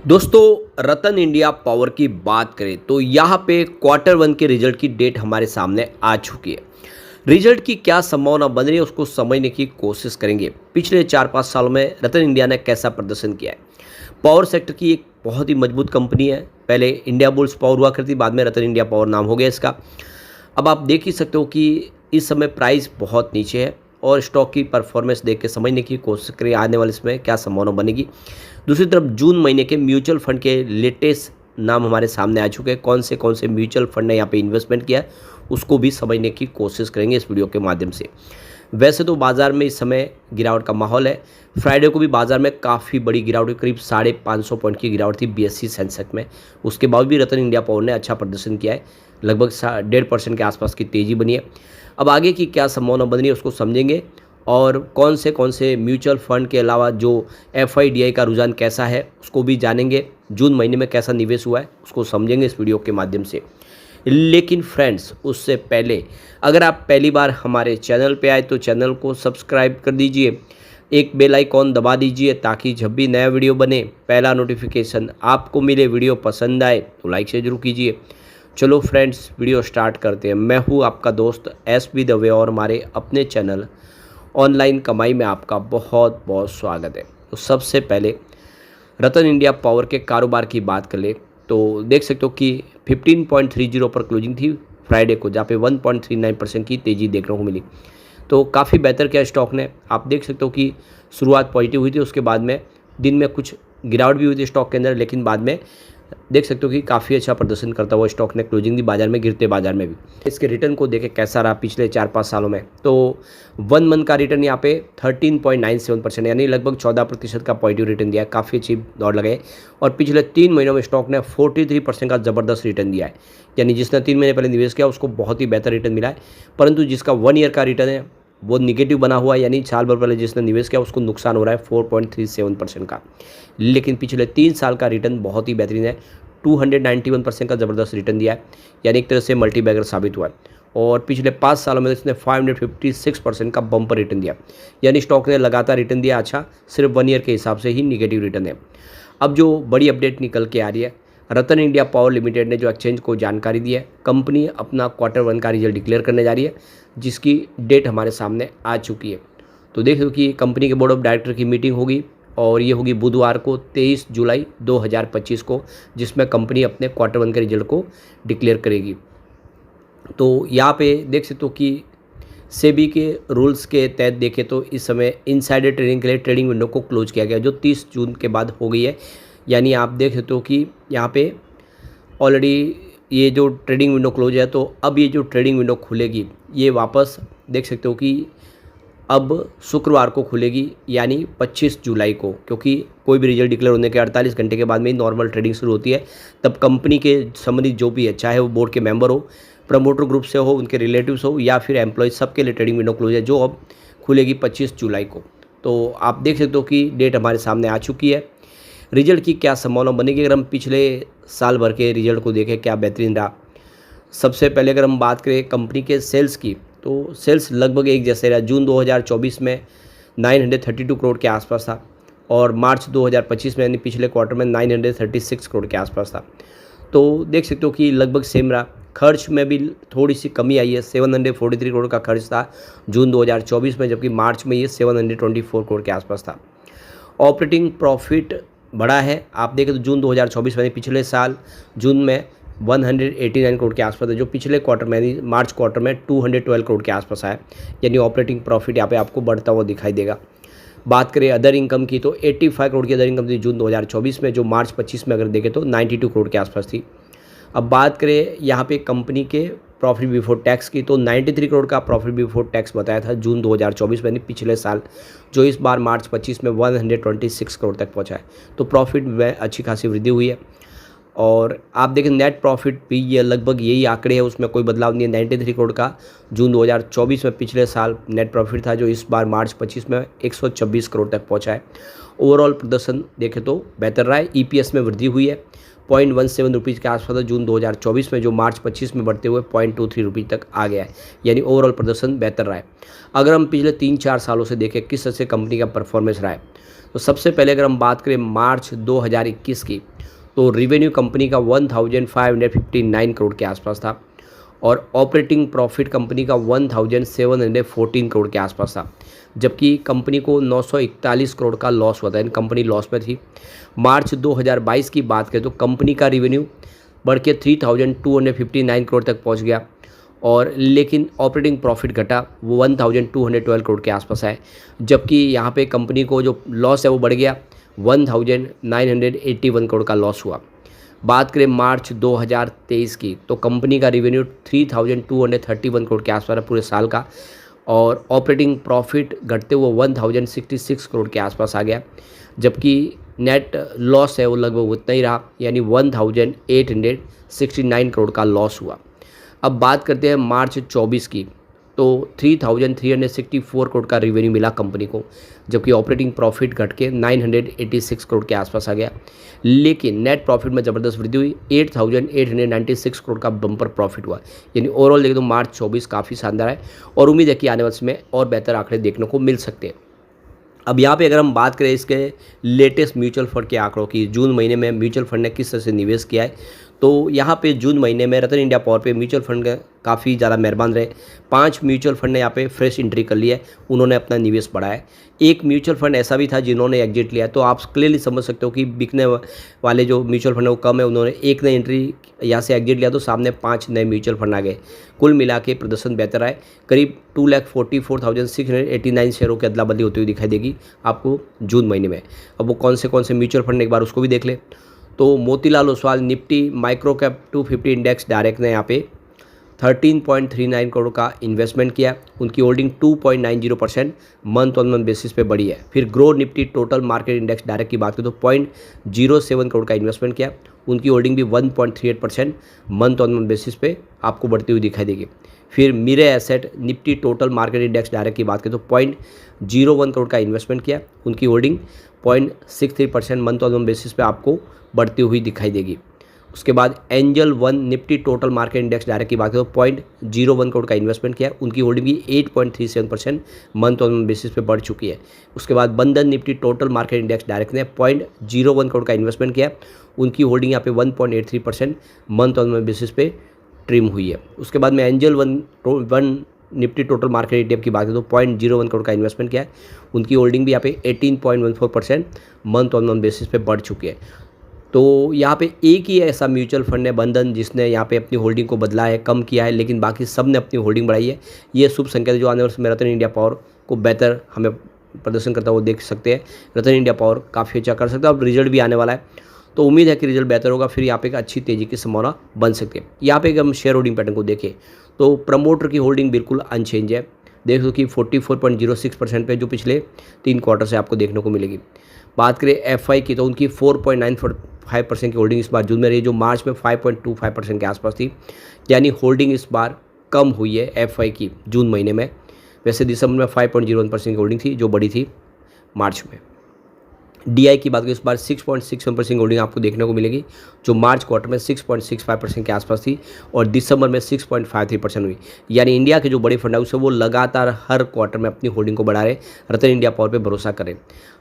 दोस्तों रतन India power की बात करें तो यहाँ पे क्वार्टर वन के रिजल्ट की डेट हमारे सामने आ चुकी है। रिजल्ट की क्या संभावना बन रही है उसको समझने की कोशिश करेंगे। पिछले 4-5 सालों में रतन इंडिया ने कैसा प्रदर्शन किया है। पावर सेक्टर की एक बहुत ही मजबूत कंपनी है। पहले इंडिया बुल्स पावर हुआ करती, बाद में रतन इंडिया पावर नाम हो गया इसका। अब आप देख ही सकते हो कि इस समय प्राइस बहुत नीचे है और स्टॉक की परफॉर्मेंस देख के समझने की कोशिश करें आने वाले इसमें क्या संभावना बनेगी। दूसरी तरफ जून महीने के म्यूचुअल फंड के लेटेस्ट नाम हमारे सामने आ चुके हैं। कौन से म्यूचुअल फंड ने यहाँ पे इन्वेस्टमेंट किया है उसको भी समझने की कोशिश करेंगे इस वीडियो के माध्यम से। वैसे तो बाजार में इस समय गिरावट का माहौल है। फ्राइडे को भी बाजार में काफ़ी बड़ी गिरावट, करीब 550 पॉइंट की गिरावट थी बीएससी सेंसेक्स में। उसके बाद भी रतन इंडिया पावर ने अच्छा प्रदर्शन किया है, लगभग 1.5% के आसपास की तेज़ी बनी है। अब आगे की क्या संभावना बन रही है उसको समझेंगे और कौन से म्यूचुअल फंड के अलावा जो एफआईडीआई का रुझान कैसा है उसको भी जानेंगे। जून महीने में कैसा निवेश हुआ है उसको समझेंगे इस वीडियो के माध्यम से। लेकिन फ्रेंड्स उससे पहले अगर आप पहली बार हमारे चैनल पे आए तो चैनल को सब्सक्राइब कर दीजिए, एक बेल आइकॉन दबा दीजिए ताकि जब भी नया वीडियो बने पहला नोटिफिकेशन आपको मिले। वीडियो पसंद आए तो लाइक से जरूर कीजिए। चलो फ्रेंड्स वीडियो स्टार्ट करते हैं। मैं हूँ आपका दोस्त एसबी दवे और हमारे अपने चैनल ऑनलाइन कमाई में आपका बहुत बहुत स्वागत है। तो सबसे पहले रतन इंडिया पावर के कारोबार की बात कर ले तो देख सकते हो कि 15.30 पर क्लोजिंग थी फ्राइडे को, जहाँ पे 1.39% की तेज़ी देखने को मिली। तो काफ़ी बेहतर किया स्टॉक ने। आप देख सकते हो कि शुरुआत पॉजिटिव हुई थी, उसके बाद में दिन में कुछ गिरावट भी हुई थी स्टॉक के अंदर, लेकिन बाद में देख सकते हो कि काफ़ी अच्छा प्रदर्शन करता हुआ स्टॉक ने क्लोजिंग दी बाजार में, गिरते बाजार में भी। इसके रिटर्न को देखें कैसा रहा पिछले 4-5 सालों में, तो 1 मंथ का रिटर्न यहाँ पे 13.97% यानी लगभग 14% का पॉजिटिव रिटर्न दिया है। काफ़ी अच्छी दौड़ लगाई। और पिछले 3 महीनों में स्टॉक ने 43% का ज़बरदस्त रिटर्न दिया है। यानी जिसने 3 महीने पहले निवेश किया उसको बहुत ही बेहतर रिटर्न मिला है। परंतु जिसका 1 ईयर का रिटर्न है वो निगेटिव बना हुआ है, यानी साल भर पहले जिसने निवेश किया उसको नुकसान हो रहा है 4.37% का। लेकिन पिछले 3 साल का रिटर्न बहुत ही बेहतरीन है, 291% का ज़बरदस्त रिटर्न दिया है, यानी एक तरह से मल्टी बैगर साबित हुआ है। और पिछले 5 सालों में इसने 556% का बम्पर रिटर्न दिया, यानी स्टॉक ने लगातार रिटर्न दिया अच्छा, सिर्फ 1 ईयर के हिसाब से ही निगेटिव रिटर्न है। अब जो बड़ी अपडेट निकल के आ रही है, रतन इंडिया पावर लिमिटेड ने जो एक्सचेंज को जानकारी दी है, कंपनी अपना क्वार्टर 1 का रिजल्ट डिक्लेयर करने जा रही है, जिसकी डेट हमारे सामने आ चुकी है। तो देख लो कि कंपनी के बोर्ड ऑफ डायरेक्टर की मीटिंग होगी और ये होगी बुधवार को 23 जुलाई 2025 को, जिसमें कंपनी अपने क्वार्टर 1 के रिजल्ट को डिक्लेयर करेगी। तो यहाँ पे देख सकते हो कि सेबी के रूल्स के तहत देखें तो इस समय इनसाइडर ट्रेडिंग के लिए ट्रेडिंग विंडो को क्लोज किया गया, जो 30 जून के बाद हो गई है। यानी आप देख सकते हो कि यहाँ पे ऑलरेडी ये जो ट्रेडिंग विंडो क्लोज है, तो अब ये जो ट्रेडिंग विंडो खुलेगी ये वापस देख सकते हो कि अब शुक्रवार को खुलेगी, यानी 25 जुलाई को, क्योंकि कोई भी रिजल्ट डिक्लेयर होने के 48 घंटे के बाद में ही नॉर्मल ट्रेडिंग शुरू होती है। तब कंपनी के संबंधित जो भी है, चाहे वो बोर्ड के मेंबर हो, प्रमोटर ग्रुप से हो, उनके रिलेटिव्स हो या फिर एम्प्लॉयज, सबके लिए ट्रेडिंग विंडो क्लोज है, जो अब खुलेगी 25 जुलाई को। तो आप देख सकते हो कि डेट हमारे सामने आ चुकी है। रिजल्ट की क्या संभावना बनेगी, अगर हम पिछले साल भर के रिजल्ट को देखें क्या बेहतरीन रहा। सबसे पहले अगर हम बात करें कंपनी के सेल्स की, तो सेल्स लगभग एक जैसे रहा। जून 2024 में 932 करोड़ के आसपास था और मार्च 2025 में यानी पिछले क्वार्टर में 936 करोड़ के आसपास था। तो देख सकते हो कि लगभग सेम रहा। खर्च में भी थोड़ी सी कमी आई है, 743 करोड़ का खर्च था जून 2024 में, जबकि मार्च में ये 724 करोड़ के आसपास था। ऑपरेटिंग प्रॉफिट बढ़ा है। आप देखें तो जून 2024 में पिछले साल जून में 189 करोड़ के आसपास है, जो पिछले क्वार्टर में यानी मार्च क्वार्टर में 212 करोड़ के आसपास आया, यानी ऑपरेटिंग प्रॉफिट यहाँ पे आपको बढ़ता हुआ दिखाई देगा। बात करें अदर इनकम की तो 85 करोड़ की अदर इनकम थी जून 2024 में, जो मार्च 25 में अगर देखें तो 92 करोड़ के आसपास थी। अब बात करें यहाँ पे कंपनी के प्रॉफिट बिफोर टैक्स की, तो 93 करोड़ का प्रॉफिट बिफोर टैक्स बताया था जून 2024 में पिछले साल, जो इस बार मार्च 25 में 126 करोड़ तक पहुँचा है। तो प्रॉफिट में अच्छी खासी वृद्धि हुई है। और आप देखें नेट प्रॉफिट भी ये लगभग यही आंकड़े है, उसमें कोई बदलाव नहीं है। 93 करोड़ का जून 2024 में पिछले साल नेट प्रॉफिट था, जो इस बार मार्च 25 में 126 करोड़ तक पहुंचा है। ओवरऑल प्रदर्शन देखें तो बेहतर रहा है। ईपीएस में वृद्धि हुई है, 0.17 रुपीज़ के आसपास था जून 2024 में, जो मार्च 25 में बढ़ते हुए 0.23 रुपये तक आ गया है, यानी ओवरऑल प्रदर्शन बेहतर रहा है। अगर हम पिछले 3-4 सालों से देखें किस तरह से कंपनी का परफॉर्मेंस रहा है, तो सबसे पहले अगर हम बात करें मार्च 2021 की, तो रेवेन्यू कंपनी का 1559 करोड़ के आसपास था और ऑपरेटिंग प्रॉफिट कंपनी का 1714 करोड़ के आसपास था, जबकि कंपनी को 941 करोड़ का लॉस हुआ था, यानी कंपनी लॉस में थी। मार्च 2022 की बात करें तो कंपनी का रेवेन्यू बढ़ के 3259 करोड़ तक पहुंच गया और लेकिन ऑपरेटिंग प्रॉफिट घटा, वो 1212 करोड़ के आसपास है, जबकि यहाँ पे कंपनी को जो लॉस है वो बढ़ गया, 1981 करोड़ का लॉस हुआ। बात करें मार्च 2023 की तो कंपनी का रेवेन्यू 3231 करोड़ के आसपास है पूरे साल का और ऑपरेटिंग प्रॉफिट घटते हुए 1066 करोड़ के आसपास आ गया, जबकि नेट लॉस है वो लगभग उतना ही रहा, यानी 1869 करोड़ का लॉस हुआ। अब बात करते हैं मार्च 24 की तो 3364 करोड़ का रेवेन्यू मिला कंपनी को, जबकि ऑपरेटिंग प्रॉफिट घट के 986 करोड़ के आसपास आ गया, लेकिन नेट प्रॉफिट में ज़बरदस्त वृद्धि हुई, 8896 करोड़ का बम्पर प्रॉफिट हुआ। यानी ओवरऑल देखें तो मार्च 24 काफ़ी शानदार है और उम्मीद है कि आने वाले समय में और बेहतर आंकड़े देखने को मिल सकते हैं। अब यहाँ पे अगर हम बात करें इसके लेटेस्ट म्यूचुअल फंड के आंकड़ों की, जून महीने में म्यूचुअल फंड ने किस तरह से निवेश किया है, तो यहाँ पे जून महीने में रतन इंडिया पावर पे म्यूचुअल फंड का काफ़ी ज़्यादा मेहरबान रहे। 5 म्यूचुअल फंड ने यहाँ पे फ्रेश एंट्री कर लिया है, उन्होंने अपना निवेश बढ़ाया है। एक म्यूचुअल फंड ऐसा भी था जिन्होंने एग्जिट लिया है, तो आप क्लियरली समझ सकते हो कि बिकने वाले जो म्यूचुअल फंड है वो कम है, उन्होंने एक ने एंट्री यहाँ से एग्जिट लिया तो सामने 5 नए म्यूचुअल फंड आ गए। कुल मिला के प्रदर्शन बेहतर आए, करीब 2,44,689 शेयरों की अदला बदली होती हुई दिखाई देगी आपको जून महीने में। अब वो कौन से म्यूचुअल फंड एक बार उसको भी देख ले तो Motilal Oswal Nifty micro cap 250 index direct ने यहाँ पे 13.39 करोड़ का इन्वेस्टमेंट किया, उनकी holding 2.90% month on month basis पे बढ़ी है। फिर grow Nifty total market index direct की बात करें तो 0.07 करोड़ का इन्वेस्टमेंट किया, उनकी होल्डिंग भी 1.38% मंथ ऑन मंथ बेसिस पे आपको बढ़ती हुई दिखाई देगी। फिर Mirae Asset Nifty total market index direct की बात करें तो 0.01 करोड़ का इन्वेस्टमेंट किया, उनकी holding 0.63% month on month basis पे आपको बढ़ती हुई दिखाई देगी। उसके बाद angel one Nifty total market index direct की बात करें तो 0.01 करोड़ का इन्वेस्टमेंट किया, उनकी होल्डिंग भी 8.37% मंथ ऑन मंथ बेसिस पे बढ़ चुकी है। उसके बाद बंधन Nifty total market index direct ने 0.01 करोड़ का इन्वेस्टमेंट किया, उनकी होल्डिंग यहाँ पे 1.83% मंथ ऑन मंथ बेसिस पे ट्रिम हुई है। उसके बाद में angel one Nifty total market ETF की बात करें तो 0.01 करोड़ का इन्वेस्टमेंट किया है, उनकी होल्डिंग भी यहाँ पे 18.14% मंथ ऑन मंथ बेसिस पे बढ़ चुकी है। तो यहाँ पे एक ही ऐसा म्यूचुअल फंड है बंधन जिसने यहाँ पे अपनी होल्डिंग को बदला है, कम किया है, लेकिन बाकी सब ने अपनी होल्डिंग बढ़ाई है। ये शुभ संकेत जो आने वाले समय रतन इंडिया पावर को बेहतर हमें प्रदर्शन करता हुआ देख सकते हैं। रतन इंडिया पावर काफ़ी अच्छा कर सकता है, अब रिजल्ट भी आने वाला है तो उम्मीद है कि रिजल्ट बेहतर होगा, फिर यहाँ पे एक अच्छी तेज़ी की संभावना बन सकती है। यहाँ पे अगर हम शेयर होल्डिंग पैटर्न को देखें तो प्रमोटर की होल्डिंग बिल्कुल अनचेंज है, देख लो कि 44.06% पे जो पिछले 3 क्वार्टर से आपको देखने को मिलेगी। बात करें FI की तो उनकी 4.95% की होल्डिंग इस बार जून में रही, जो मार्च में 5.25% के आसपास थी, यानी होल्डिंग इस बार कम हुई है FI की जून महीने में। वैसे दिसंबर में 5.01% की होल्डिंग थी जो बड़ी थी मार्च में। DI की बात करें इस बार 6.61% होल्डिंग आपको देखने को मिलेगी, जो मार्च क्वार्टर में 6.65% के आसपास थी और दिसंबर में 6.53% हुई। यानी इंडिया के जो बड़े फंड हाउस है वो लगातार हर क्वार्टर में अपनी होल्डिंग को बढ़ा रहे, रतन इंडिया पावर पे भरोसा करें।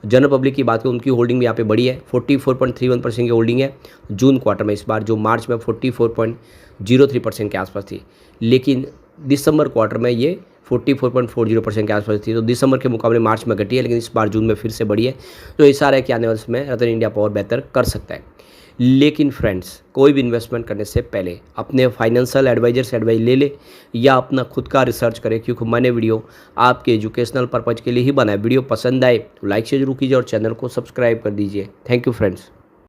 जनरल पब्लिक की बात करें उनकी होल्डिंग भी यहाँ पे बढ़ी है, 44.31% की होल्डिंग है जून क्वार्टर में इस बार, जो मार्च में 44.03% के आसपास थी, लेकिन दिसंबर क्वार्टर में ये 44.40% के आसपास थी। तो दिसंबर के मुकाबले मार्च में घटी है, लेकिन इस बार जून में फिर से बढ़ी है, तो इशारा है कि आने वाले समय रतन इंडिया पावर बेहतर कर सकता है। लेकिन फ्रेंड्स, कोई भी इन्वेस्टमेंट करने से पहले अपने फाइनेंशियल एडवाइजर से एडवाइस ले ले या अपना खुद का रिसर्च करें, क्योंकि मैंने वीडियो आपके एजुकेशनल पर्पज़ के लिए ही बनाया। वीडियो पसंद आए तो लाइक से जरूर कीजिए और चैनल को सब्सक्राइब कर दीजिए। Thank you friends.